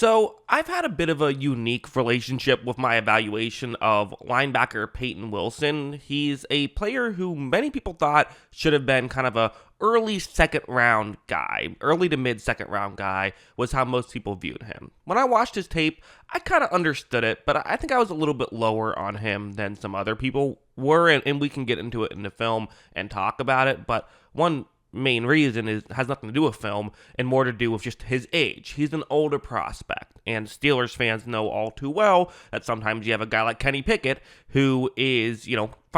So, I've had a bit of a unique relationship with my evaluation of linebacker Payton Wilson. He's a player who many people thought should have been kind of a early second round guy. Early to mid second round guy was how most people viewed him. When I watched his tape, I kind of understood it, but I think I was a little bit lower on him than some other people were, and we can get into it in the film and talk about it, but one main reason has nothing to do with film and more to do with just his age. He's an older prospect, and Steelers fans know all too well that sometimes you have a guy like Kenny Pickett who is,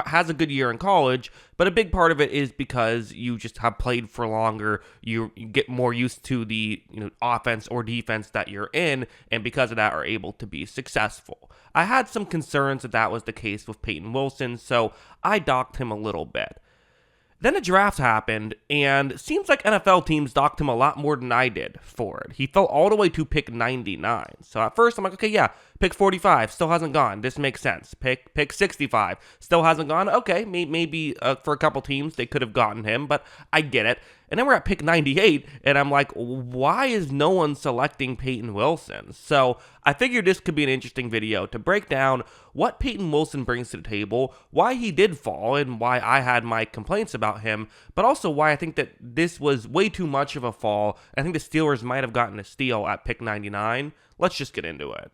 has a good year in college, but a big part of it is because you just have played for longer, you get more used to the offense or defense that you're in, and because of that are able to be successful. I had some concerns that was the case with Payton Wilson, so I docked him a little bit. Then the draft happened, and it seems like NFL teams docked him a lot more than I did for it. He fell all the way to pick 99. So at first, I'm like, okay, yeah, pick 45, still hasn't gone. This makes sense. Pick 65, still hasn't gone. Okay, maybe for a couple teams, they could have gotten him, but I get it. And then we're at pick 98, and I'm like, why is no one selecting Payton Wilson? So I figured this could be an interesting video to break down what Payton Wilson brings to the table, why he did fall, and why I had my complaints about him, but also why I think that this was way too much of a fall. I think the Steelers might have gotten a steal at pick 99. Let's just get into it.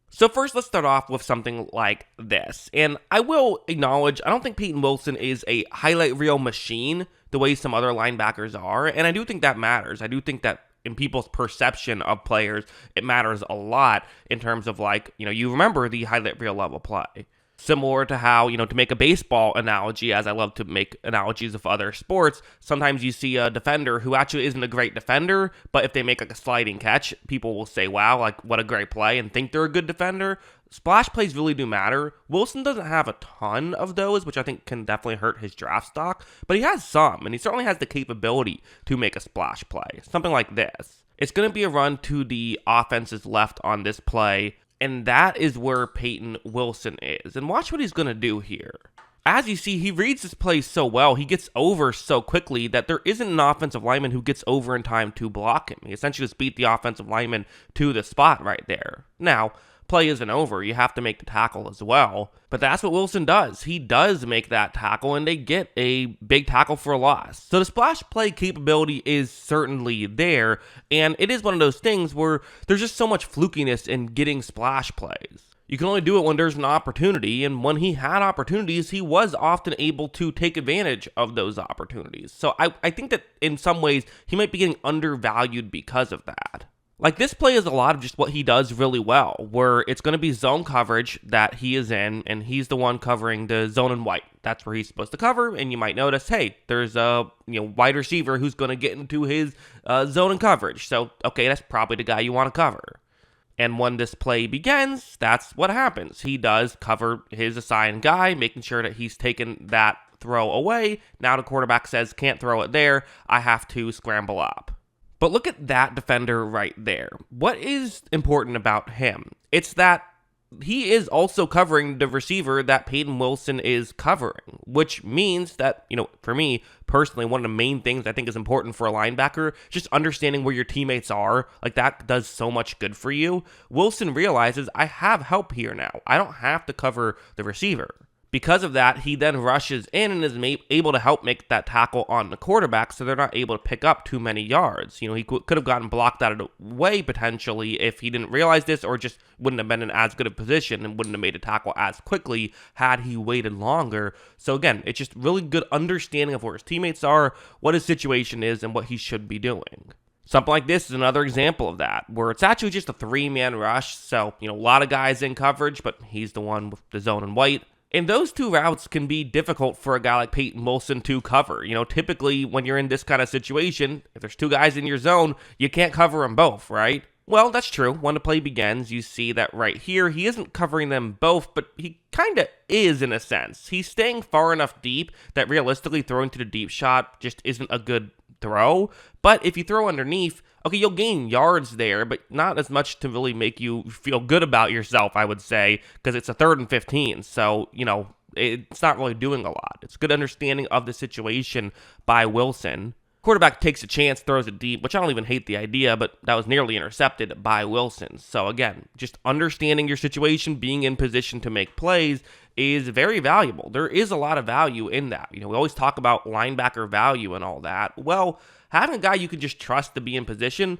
So first, let's start off with something like this. And I will acknowledge, I don't think Payton Wilson is a highlight reel machine the way some other linebackers are. And I do think that matters. I do think that in people's perception of players, it matters a lot in terms of you remember the highlight reel level play. Similar to how, to make a baseball analogy, as I love to make analogies of other sports, sometimes you see a defender who actually isn't a great defender, but if they make a sliding catch, people will say, wow, what a great play, and think they're a good defender. Splash plays really do matter. Wilson doesn't have a ton of those, which I think can definitely hurt his draft stock, but he has some, and he certainly has the capability to make a splash play. Something like this. It's going to be a run to the offense's left on this play, and that is where Payton Wilson is. And watch what he's going to do here. As you see, he reads this play so well, he gets over so quickly that there isn't an offensive lineman who gets over in time to block him. He essentially just beat the offensive lineman to the spot right there. Now, play isn't over. You have to make the tackle as well. But that's what Wilson does. He does make that tackle, and they get a big tackle for a loss. So the splash play capability is certainly there, and it is one of those things where there's just so much flukiness in getting splash plays. You can only do it when there's an opportunity, and when he had opportunities, he was often able to take advantage of those opportunities. So I think that in some ways, he might be getting undervalued because of that. This play is a lot of just what he does really well, where it's going to be zone coverage that he is in, and he's the one covering the zone and white. That's where he's supposed to cover, and you might notice, hey, there's a wide receiver who's going to get into his zone and coverage. So, okay, that's probably the guy you want to cover. And when this play begins, that's what happens. He does cover his assigned guy, making sure that he's taken that throw away. Now the quarterback says, can't throw it there. I have to scramble up. But look at that defender right there. What is important about him? It's that he is also covering the receiver that Payton Wilson is covering, which means that, for me personally, one of the main things I think is important for a linebacker, just understanding where your teammates are, that does so much good for you. Wilson realizes I have help here now. I don't have to cover the receiver. Because of that, he then rushes in and is able to help make that tackle on the quarterback so they're not able to pick up too many yards. He could have gotten blocked out of the way potentially if he didn't realize this, or just wouldn't have been in as good a position and wouldn't have made a tackle as quickly had he waited longer. So again, it's just really good understanding of where his teammates are, what his situation is, and what he should be doing. Something like this is another example of that, where it's actually just a three-man rush. So, a lot of guys in coverage, but he's the one with the zone and white. And those two routes can be difficult for a guy like Payton Wilson to cover. Typically when you're in this kind of situation, if there's two guys in your zone, you can't cover them both, right? Well, that's true. When the play begins, you see that right here, he isn't covering them both, but he kind of is in a sense. He's staying far enough deep that realistically throwing to the deep shot just isn't a good throw. But if you throw underneath, okay, you'll gain yards there, but not as much to really make you feel good about yourself, I would say, because it's a 3rd and 15. So, it's not really doing a lot. It's good understanding of the situation by Wilson. Quarterback takes a chance, throws it deep, which I don't even hate the idea, but that was nearly intercepted by Wilson. So again, just understanding your situation, being in position to make plays is very valuable. There is a lot of value in that. We always talk about linebacker value and all that. Well, having a guy you can just trust to be in position,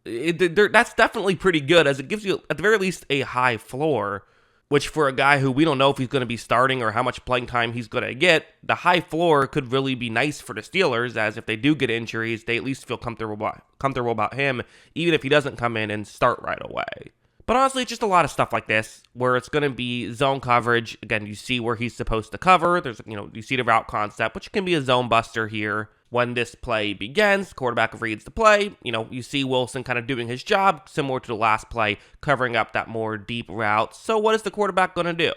that's definitely pretty good, as it gives you, at the very least, a high floor, which for a guy who we don't know if he's going to be starting or how much playing time he's going to get, the high floor could really be nice for the Steelers, as if they do get injuries, they at least feel comfortable about him, even if he doesn't come in and start right away. But honestly, it's just a lot of stuff like this, where it's going to be zone coverage. Again, you see where he's supposed to cover. There's, you see the route concept, which can be a zone buster here. When this play begins, quarterback reads the play. You see Wilson kind of doing his job, similar to the last play, covering up that more deep route. So what is the quarterback going to do?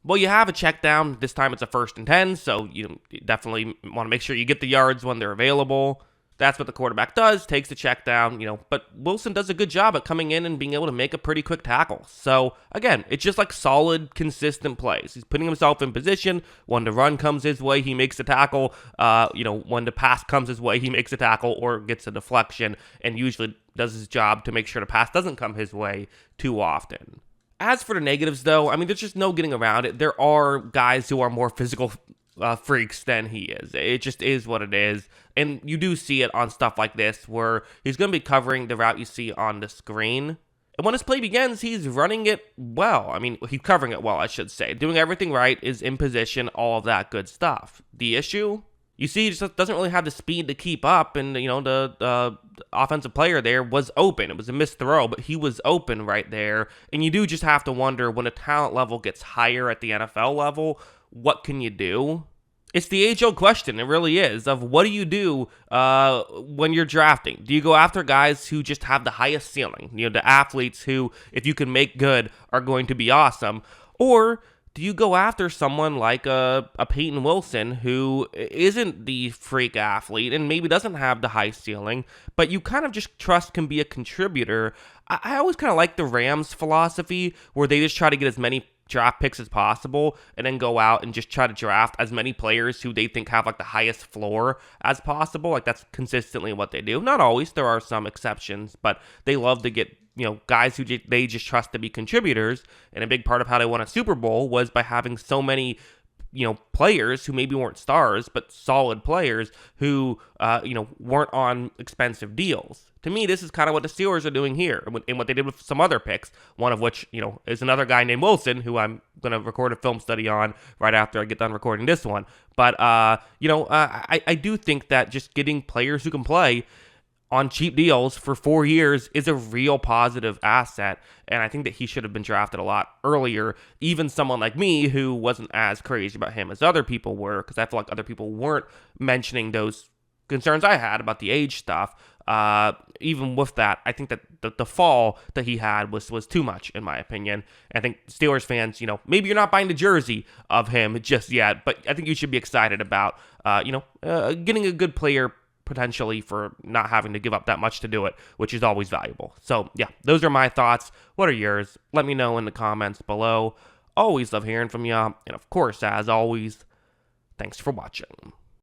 Well, you have a check down. This time it's a 1st and 10, so you definitely want to make sure you get the yards when they're available. That's what the quarterback does, takes the check down, but Wilson does a good job at coming in and being able to make a pretty quick tackle. So, again, it's just like solid, consistent plays. He's putting himself in position. When the run comes his way, he makes a tackle. When the pass comes his way, he makes a tackle or gets a deflection, and usually does his job to make sure the pass doesn't come his way too often. As for the negatives, though, there's just no getting around it. There are guys who are more physical freaks than he is. It just is what it is. And you do see it on stuff like this, where he's going to be covering the route you see on the screen. And when his play begins, he's running it well. He's covering it well, I should say. Doing everything right, is in position, all of that good stuff. The issue? You see, he just doesn't really have the speed to keep up, and, the offensive player there was open. It was a missed throw, but he was open right there. And you do just have to wonder, when a talent level gets higher at the NFL level, what can you do? It's the age-old question, it really is, of what do you do when you're drafting? Do you go after guys who just have the highest ceiling? The athletes who, if you can make good, are going to be awesome? Or do you go after someone like a Payton Wilson, who isn't the freak athlete and maybe doesn't have the high ceiling, but you kind of just trust can be a contributor? I always kind of like the Rams' philosophy, where they just try to get as many draft picks as possible and then go out and just try to draft as many players who they think have like the highest floor as possible. Like, that's consistently what they do. Not always, there are some exceptions, but they love to get guys who they just trust to be contributors. And a big part of how they won a Super Bowl was by having so many players who maybe weren't stars, but solid players who weren't on expensive deals. To me, this is kind of what the Steelers are doing here, and what they did with some other picks, one of which, is another guy named Wilson, who I'm going to record a film study on right after I get done recording this one. But, I do think that just getting players who can play on cheap deals for 4 years is a real positive asset, and I think that he should have been drafted a lot earlier. Even someone like me, who wasn't as crazy about him as other people were, because I feel like other people weren't mentioning those concerns I had about the age stuff. Even with that, I think that the fall that he had was too much, in my opinion. I think Steelers fans, maybe you're not buying the jersey of him just yet, but I think you should be excited about, getting a good player potentially for not having to give up that much to do it, which is always valuable. So yeah, those are my thoughts. What are yours? Let me know in the comments below. Always love hearing from you. And of course, as always, thanks for watching.